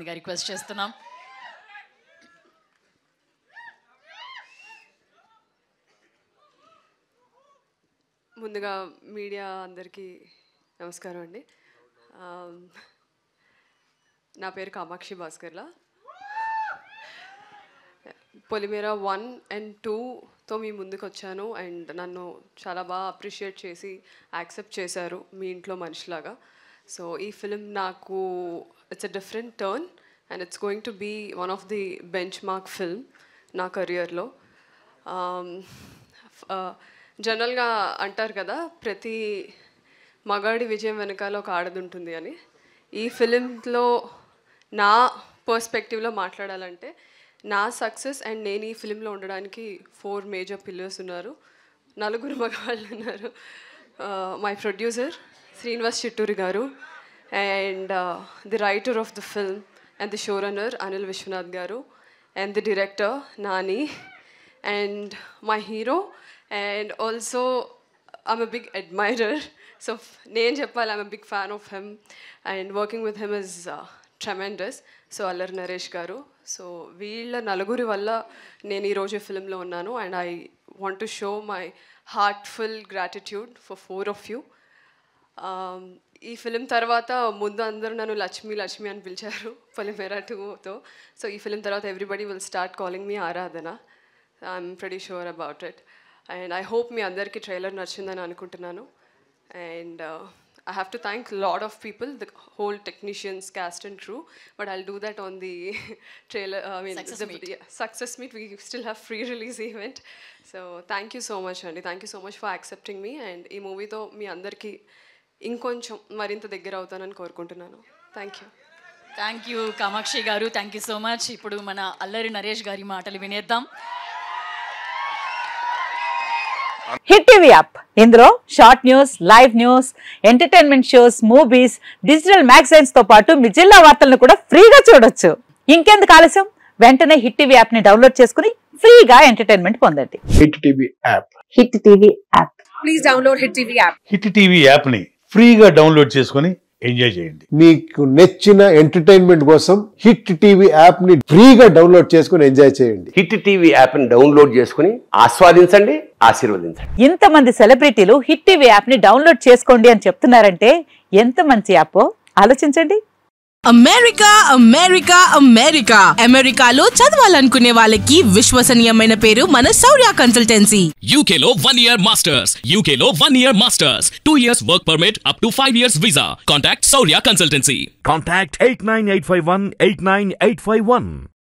మాట్లాడాల్సిందిగా రిక్వెస్ట్ చేస్తున్నాం. ముందుగా మీడియా అందరికీ నమస్కారం అండి. నా పేరు కామాక్షి భాస్కర్లా. పొలిమేర 1 and 2తో మీ ముందుకు వచ్చాను అండ్ నన్ను చాలా బాగా అప్రిషియేట్ చేసి యాక్సెప్ట్ చేశారు మీ ఇంట్లో మనిషిలాగా. సో ఈ ఫిలిం నాకు it's a different turn and it's going to be one of the benchmark film నా కెరియర్లో. జనరల్గా అంటారు కదా, ప్రతి మగాడి విజయం వెనకాల ఒక ఆడది ఉంటుంది అని. ఈ ఫిలింలో నా పర్స్పెక్టివ్లో మాట్లాడాలంటే నా సక్సెస్ అండ్ నేను ఈ ఫిలింలో ఉండడానికి 4 మేజర్ పిల్లర్స్ ఉన్నారు. 4 మగవాళ్ళు ఉన్నారు. My producer Srinivas Chitturi garu and the writer of the film and the show runner Anil Vishwanath garu and the director Nani and my hero. And also, I'm a big admirer. So, నేను చెప్పాలి, I'm a big fan of him. And working with him is tremendous. So, Allari Naresh గారు. So వీళ్ళ నలుగురి వల్ల నేను ఈరోజు ఫిల్మ్లో ఉన్నాను. And I want to show my heartful gratitude for 4 of you. ఈ ఫిలిం తర్వాత ముందు అందరూ నన్ను లక్ష్మి లక్ష్మి అని పిలిచారు పొలిమేర 2తో. సో ఈ ఫిలిం తర్వాత everybody will start calling me Aradhana. I'm pretty sure about it. And I hope మీ అందరికీ ట్రైలర్ నచ్చిందని అనుకుంటున్నాను. And I have to thank a lot of people, the whole technicians, cast and crew, but I'll do that on the trailer, success meet. We still have free release event. So thank you so much Andy, thank you so much for accepting me. And ee movie tho మీ అందరికీ ఇంకొంచెం మరింత దగ్గర అవుతానని కోరుకుంటున్నాను. Thank you Kamakshi గారు, thank you so much. ఇప్పుడు మన అల్లరి నరేష్ గారి మాటలు వినేద్దాం. హిట్ టీవీ యాప్, ఇందులో short news, live news, entertainment shows, movies, digital magazines తో పాటు మీ జిల్లా వార్తలను కూడా ఫ్రీగా చూడొచ్చు. ఇంకెందుకు ఆలస్యం, వెంటనే హిట్ టీవీ యాప్ ని డౌన్లోడ్ చేసుకుని ఫ్రీగా ఎంటర్టైన్మెంట్ పొందండి. Hit TV app, hit TV app, please download hit TV app. Hit TV app ని ఫ్రీగా డౌన్లోడ్ చేసుకుని ఎంజాయ్ చేయండి. మీకు నచ్చిన ఎంటర్టైన్మెంట్ కోసం హిట్ టీవీ యాప్ ని ఫ్రీగా డౌన్లోడ్ చేసుకుని ఎంజాయ్ చేయండి. హిట్ టీవీ యాప్ ని డౌన్లోడ్ చేసుకుని ఆస్వాదించండి, ఆశీర్వదించండి. ఇంతమంది సెలబ్రిటీలు హిట్ టీవీ యాప్ ని డౌన్లోడ్ చేసుకోండి అని చెప్తున్నారంటే ఎంత మంచి యాప్ ఆలోచించండి. అమెరికా అమెరికా అమెరికా అమెరికాలో చదవాలనుకునే వాళ్ళకి విశ్వసనీయమైన పేరు మన శౌర్య కన్సల్టెన్సీ. UK లో 1 year masters, UK లో 1 year masters, 2 years work permit up to 5 years visa. Contact Saurya Consultancy. Contact 89851 89851.